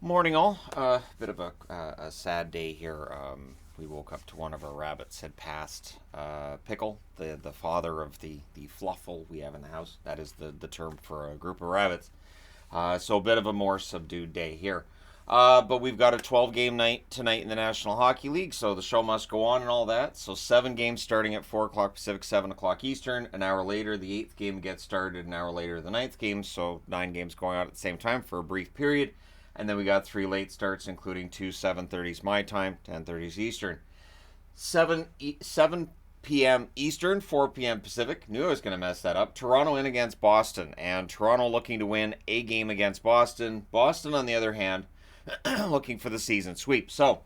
Morning, all. Bit of a sad day here. We woke up to one of our rabbits had passed. Pickle, the father of the fluffle we have in the house. That is the term for a group of rabbits. So a bit of a more subdued day here. But we've got a 12-game night tonight in the National Hockey League, so the show must go on and all that. So 7 games starting at 4 o'clock Pacific, 7 o'clock Eastern. An hour later, the 8th game gets started. An hour later, the 9th game. So 9 games going on at the same time for a brief period. And then we got 3 late starts, including 2 7:30s my time, 10:30s Eastern. 7 p.m. Eastern, 4 p.m. Pacific. Knew I was going to mess that up. Toronto in against Boston, and Toronto looking to win a game against Boston. Boston, on the other hand, looking for the season sweep. So,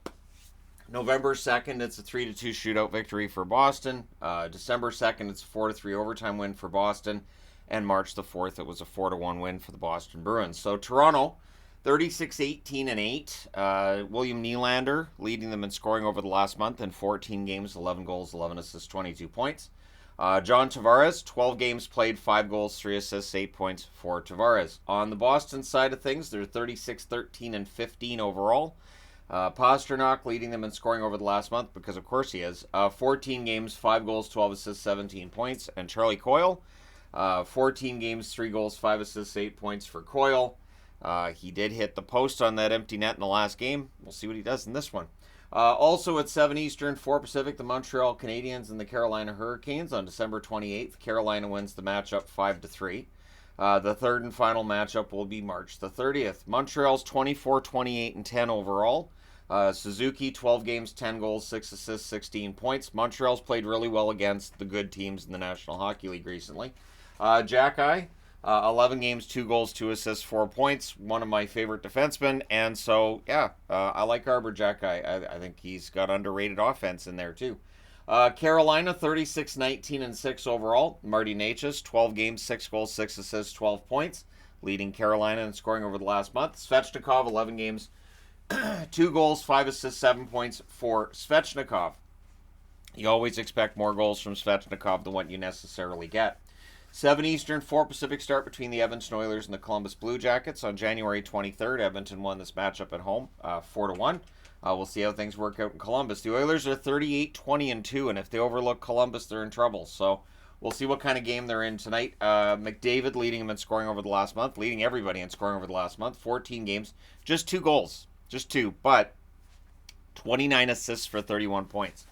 November 2nd, it's a 3-2 shootout victory for Boston. December 2nd, it's a 4-3 overtime win for Boston. And March the 4th, it was a 4-1 win for the Boston Bruins. So, Toronto, 36-18-8. William Nylander leading them in scoring over the last month in 14 games, 11 goals, 11 assists, 22 points. John Tavares, 12 games played, 5 goals, 3 assists, 8 points for Tavares. On the Boston side of things, they're 36-13-15 overall. Pastrnak leading them in scoring over the last month, because of course he is. 14 games, 5 goals, 12 assists, 17 points. And Charlie Coyle, 14 games, 3 goals, 5 assists, 8 points for Coyle. He did hit the post on that empty net in the last game. We'll see what he does in this one. Also at 7 Eastern, 4 Pacific, the Montreal Canadiens and the Carolina Hurricanes on December 28th. Carolina wins the matchup 5-3. The third and final matchup will be March the 30th. Montreal's 24-28-10 overall. Suzuki, 12 games, 10 goals, 6 assists, 16 points. Montreal's played really well against the good teams in the National Hockey League recently. Jack-Eye, 11 games, 2 goals, 2 assists, 4 points. One of my favorite defensemen. And so, yeah, I like Arbor Jack-Eye. I think he's got underrated offense in there, too. Carolina, 36-19-6 overall. Marty Necas, 12 games, 6 goals, 6 assists, 12 points. Leading Carolina in scoring over the last month. Svechnikov, 11 games, 2 goals, 5 assists, 7 points for Svechnikov. You always expect more goals from Svechnikov than what you necessarily get. 7 Eastern, 4 Pacific start between the Edmonton Oilers and the Columbus Blue Jackets on January 23rd. Edmonton won this matchup at home, 4-1. We'll see how things work out in Columbus. The Oilers are 38-20-2, and if they overlook Columbus, they're in trouble. So we'll see what kind of game they're in tonight. McDavid leading them in scoring over the last month, leading everybody in scoring over the last month. 14 games, just 2 goals, just 2, but 29 assists for 31 points.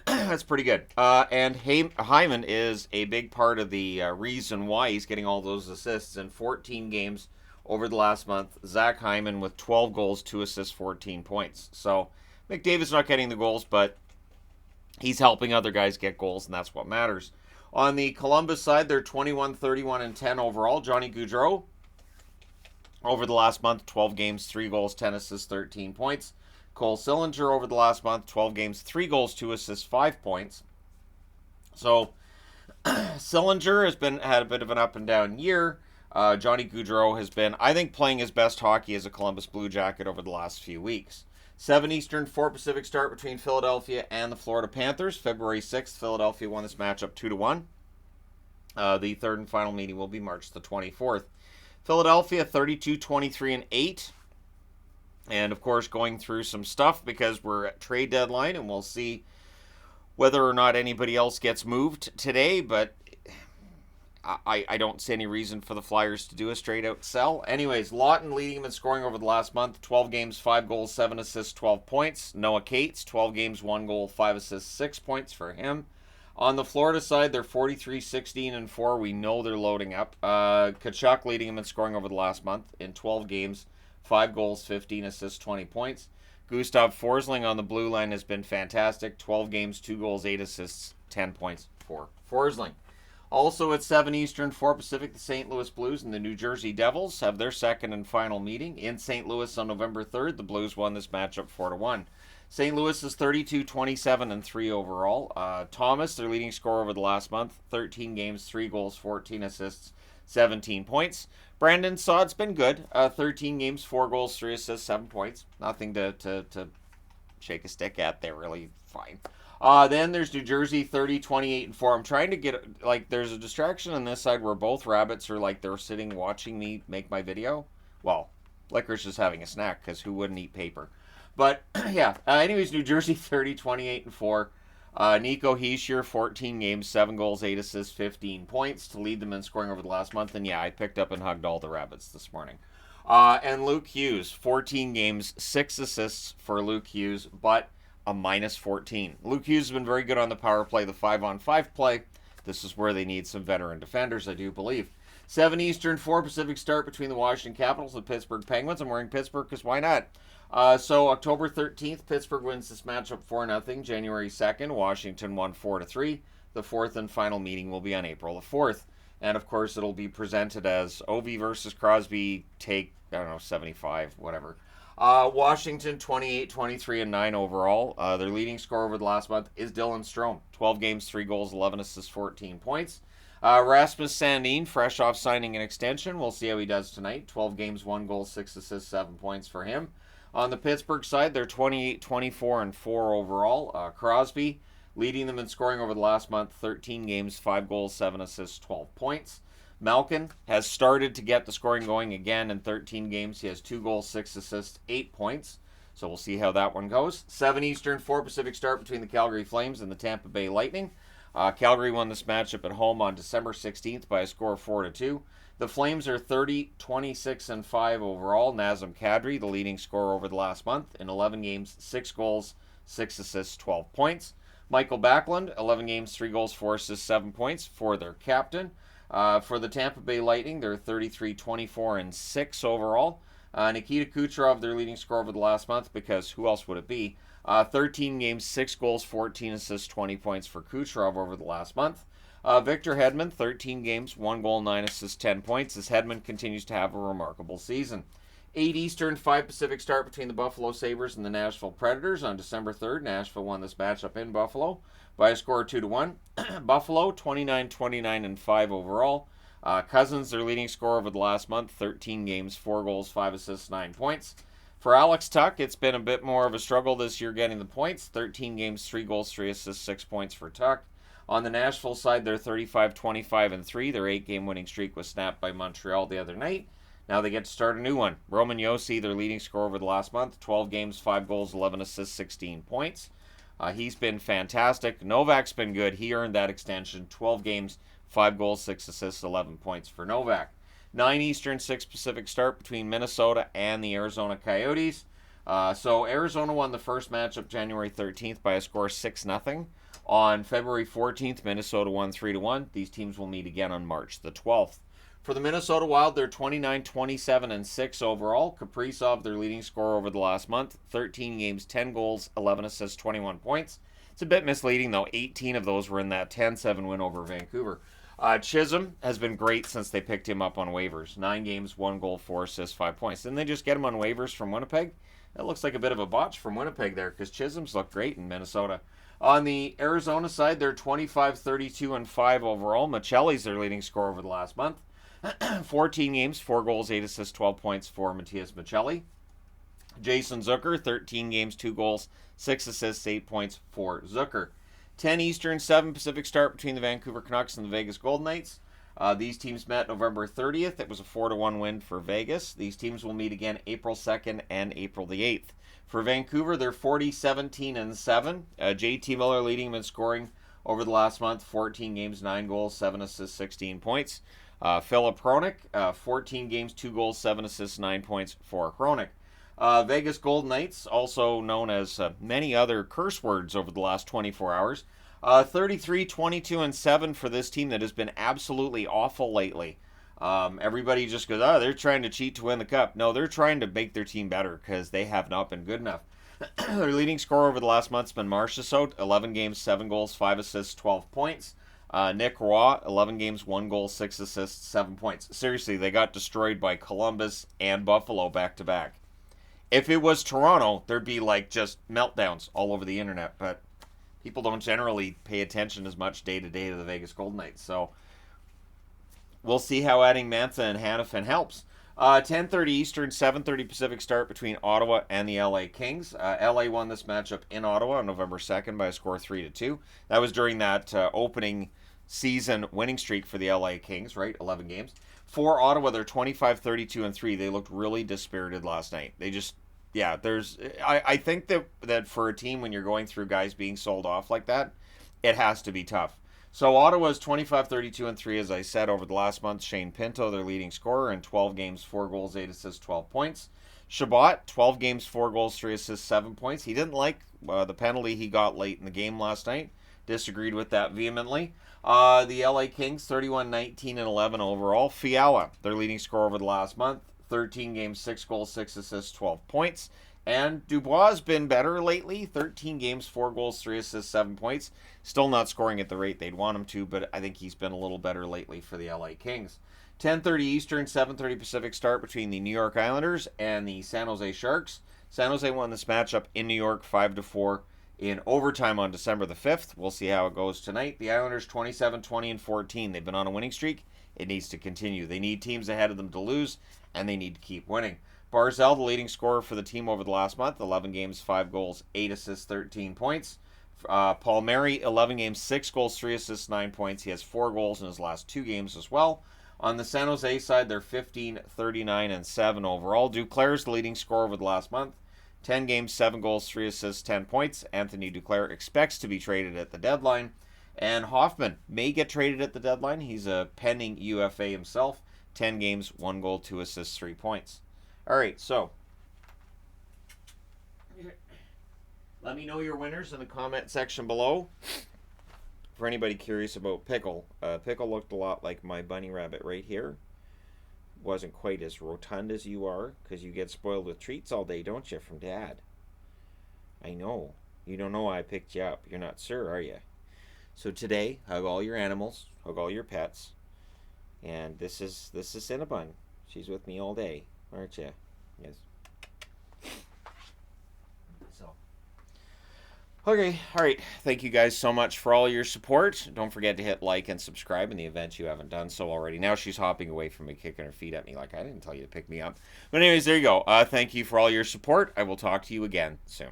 That's pretty good. And Hyman is a big part of the reason why he's getting all those assists in 14 games over the last month. Zach Hyman with 12 goals, 2 assists, 14 points. So McDavid's not getting the goals, but he's helping other guys get goals, and that's what matters. On the Columbus side, they're 21-31-10 overall. Johnny Gaudreau, over the last month, 12 games, 3 goals, 10 assists, 13 points. Cole Sillinger over the last month, 12 games, 3 goals, 2 assists, 5 points. So Sillinger has had a bit of an up and down year. Johnny Gaudreau has been, I think, playing his best hockey as a Columbus Blue Jacket over the last few weeks. 7 Eastern, 4 Pacific start between Philadelphia and the Florida Panthers. February 6th, Philadelphia won this matchup 2-1. The third and final meeting will be March the 24th. Philadelphia 32-23-8. And, of course, going through some stuff because we're at trade deadline, and we'll see whether or not anybody else gets moved today. But I don't see any reason for the Flyers to do a straight-out sell. Anyways, Lawton leading them in scoring over the last month. 12 games, 5 goals, 7 assists, 12 points. Noah Cates, 12 games, 1 goal, 5 assists, 6 points for him. On the Florida side, they're 43-16-4. We know they're loading up. Tkachuk leading them in scoring over the last month in 12 games. 5 goals, 15 assists, 20 points. Gustav Forsling on the blue line has been fantastic. 12 games, 2 goals, 8 assists, 10 points for Forsling. Also at 7 Eastern, 4 Pacific, the St. Louis Blues and the New Jersey Devils have their second and final meeting in St. Louis on November 3rd. The Blues won this matchup 4-1. St. Louis is 32-27-3 overall. Thomas, their leading scorer over the last month, 13 games, 3 goals, 14 assists, 17 points. Brandon Saad's been good. 13 games, 4 goals, 3 assists, 7 points. Nothing to shake a stick at there, really. Fine. Then there's New Jersey, 30-28-4. I'm trying to get, there's a distraction on this side where both rabbits are, they're sitting watching me make my video. Well, Licorice just having a snack, because who wouldn't eat paper? But, yeah. Anyways, New Jersey 30, 28-4. Nico Hischier, 14 games, 7 goals, 8 assists, 15 points to lead them in scoring over the last month. And, yeah, I picked up and hugged all the Rabbits this morning. And Luke Hughes, 14 games, 6 assists for Luke Hughes, but a minus 14. Luke Hughes has been very good on the power play, the 5-on-5 play. This is where they need some veteran defenders, I do believe. 7 Eastern, 4 Pacific start between the Washington Capitals and Pittsburgh Penguins. I'm wearing Pittsburgh because why not? So October 13th, Pittsburgh wins this matchup 4-0. January 2nd, Washington won 4-3. The fourth and final meeting will be on April the 4th. And, of course, it'll be presented as Ovi versus Crosby, take, 75, whatever. Washington, 28, 23, and 9 overall. Their leading scorer over the last month is Dylan Strome. 12 games, 3 goals, 11 assists, 14 points. Rasmus Sandin, fresh off signing an extension. We'll see how he does tonight. 12 games, 1 goal, 6 assists, 7 points for him. On the Pittsburgh side, they're 28, 24, and 4 overall. Crosby leading them in scoring over the last month. 13 games, 5 goals, 7 assists, 12 points. Malkin has started to get the scoring going again in 13 games. He has 2 goals, 6 assists, 8 points. So we'll see how that one goes. 7 Eastern, 4 Pacific start between the Calgary Flames and the Tampa Bay Lightning. Calgary won this matchup at home on December 16th by a score of 4-2. The Flames are 30, 26, and 5 overall. Nazem Kadri, the leading scorer over the last month, in 11 games, 6 goals, 6 assists, 12 points. Michael Backlund, 11 games, 3 goals, 4 assists, 7 points for their captain. For the Tampa Bay Lightning, they're 33, 24, and 6 overall. Nikita Kucherov, their leading scorer over the last month, because who else would it be? 13 games, 6 goals, 14 assists, 20 points for Kucherov over the last month. Victor Hedman, 13 games, 1 goal, 9 assists, 10 points, as Hedman continues to have a remarkable season. 8 Eastern, 5 Pacific start between the Buffalo Sabres and the Nashville Predators on December 3rd. Nashville won this matchup in Buffalo by a score of 2-1. Buffalo, 29, 29, and 5 overall. Cousins, their leading scorer over the last month, 13 games, 4 goals, 5 assists, 9 points. For Alex Tuch, it's been a bit more of a struggle this year getting the points. 13 games, 3 goals, 3 assists, 6 points for Tuch. On the Nashville side, they're 35, 25, and 3. Their 8-game winning streak was snapped by Montreal the other night. Now they get to start a new one. Roman Josi, their leading scorer over the last month, 12 games, 5 goals, 11 assists, 16 points. He's been fantastic. Novak's been good. He earned that extension. 12 games, 5 goals, 6 assists, 11 points for Novak. 9 Eastern, 6 Pacific start between Minnesota and the Arizona Coyotes. So Arizona won the first matchup January 13th by a score of 6-0. On February 14th, Minnesota won 3-1. These teams will meet again on March the 12th. For the Minnesota Wild, they're 29, 27, and 6 overall. Kaprizov, their leading scorer over the last month, 13 games, 10 goals, 11 assists, 21 points. It's a bit misleading, though. 18 of those were in that 10-7 win over Vancouver. Chisholm has been great since they picked him up on waivers. 9 games, 1 goal, 4 assists, 5 points. Didn't they just get him on waivers from Winnipeg? That looks like a bit of a botch from Winnipeg there, because Chisholm's looked great in Minnesota. On the Arizona side, they're 25, 32, and 5 overall. Michelli's their leading scorer over the last month. 14 games, 4 goals, 8 assists, 12 points for Matias Michelli. Jason Zucker, 13 games, 2 goals, 6 assists, 8 points for Zucker. 10 Eastern, 7 Pacific start between the Vancouver Canucks and the Vegas Golden Knights. These teams met November 30th. It was a 4-1 win for Vegas. These teams will meet again April 2nd and April the 8th. For Vancouver, they're 40, 17, and 7. JT Miller leading them in scoring over the last month. 14 games, 9 goals, 7 assists, 16 points. Philip Hronik, 14 games, 2 goals, 7 assists, 9 points for Hronik. Vegas Golden Knights, also known as many other curse words over the last 24 hours. 33, 22, and 7 for this team that has been absolutely awful lately. Everybody just goes, they're trying to cheat to win the cup. No, they're trying to make their team better because they have not been good enough. Their leading scorer over the last month's been Marchessault, 11 games, 7 goals, 5 assists, 12 points. Nick Roy, 11 games, 1 goal, 6 assists, 7 points. Seriously, they got destroyed by Columbus and Buffalo back-to-back. If it was Toronto, there'd be just meltdowns all over the internet, but people don't generally pay attention as much day-to-day to the Vegas Golden Knights, so we'll see how adding Mantha and Hannafin helps. 10:30 Eastern, 7:30 Pacific start between Ottawa and the LA Kings. LA won this matchup in Ottawa on November 2nd by a score of 3-2. That was during that opening season winning streak for the LA Kings, right? 11 games. For Ottawa, they're 25, 32, and 3. They looked really dispirited last night. They just, yeah, I think that for a team, when you're going through guys being sold off like that, it has to be tough. So Ottawa's 25, 32, and 3, as I said, over the last month. Shane Pinto, their leading scorer, in 12 games, 4 goals, 8 assists, 12 points. Chabot, 12 games, 4 goals, 3 assists, 7 points. He didn't like the penalty he got late in the game last night. Disagreed with that vehemently. The LA Kings, 31, 19, and 11 overall. Fiala, their leading scorer over the last month. 13 games, 6 goals, 6 assists, 12 points. And Dubois has been better lately. 13 games, 4 goals, 3 assists, 7 points. Still not scoring at the rate they'd want him to, but I think he's been a little better lately for the LA Kings. 10:30 Eastern, 7:30 Pacific start between the New York Islanders and the San Jose Sharks. San Jose won this matchup in New York 5-4 in overtime on December the 5th. We'll see how it goes tonight. The Islanders 27, 20, and 14. They've been on a winning streak. It needs to continue. They need teams ahead of them to lose, and they need to keep winning. Barzal, the leading scorer for the team over the last month, 11 games, 5 goals, 8 assists, 13 points. Palmieri, 11 games, 6 goals, 3 assists, 9 points. He has 4 goals in his last 2 games as well. On the San Jose side, they're 15, 39, and 7 overall. Duclair's the leading scorer over the last month. 10 games, 7 goals, 3 assists, 10 points. Anthony Duclair expects to be traded at the deadline. And Hoffman may get traded at the deadline. He's a pending UFA himself. 10 games, 1 goal, 2 assists, 3 points. All right, so let me know your winners in the comment section below. For anybody curious about Pickle, Pickle looked a lot like my bunny rabbit right here. Wasn't quite as rotund as you are, because you get spoiled with treats all day, don't you, from Dad? I know. You don't know why I picked you up. You're not sure, are you? So today, hug all your animals, hug all your pets, and this is Cinnabon. She's with me all day, aren't you? Yes. So, okay, all right. Thank you guys so much for all your support. Don't forget to hit like and subscribe in the event you haven't done so already. Now she's hopping away from me, kicking her feet at me like I didn't tell you to pick me up. But anyways, there you go. Thank you for all your support. I will talk to you again soon.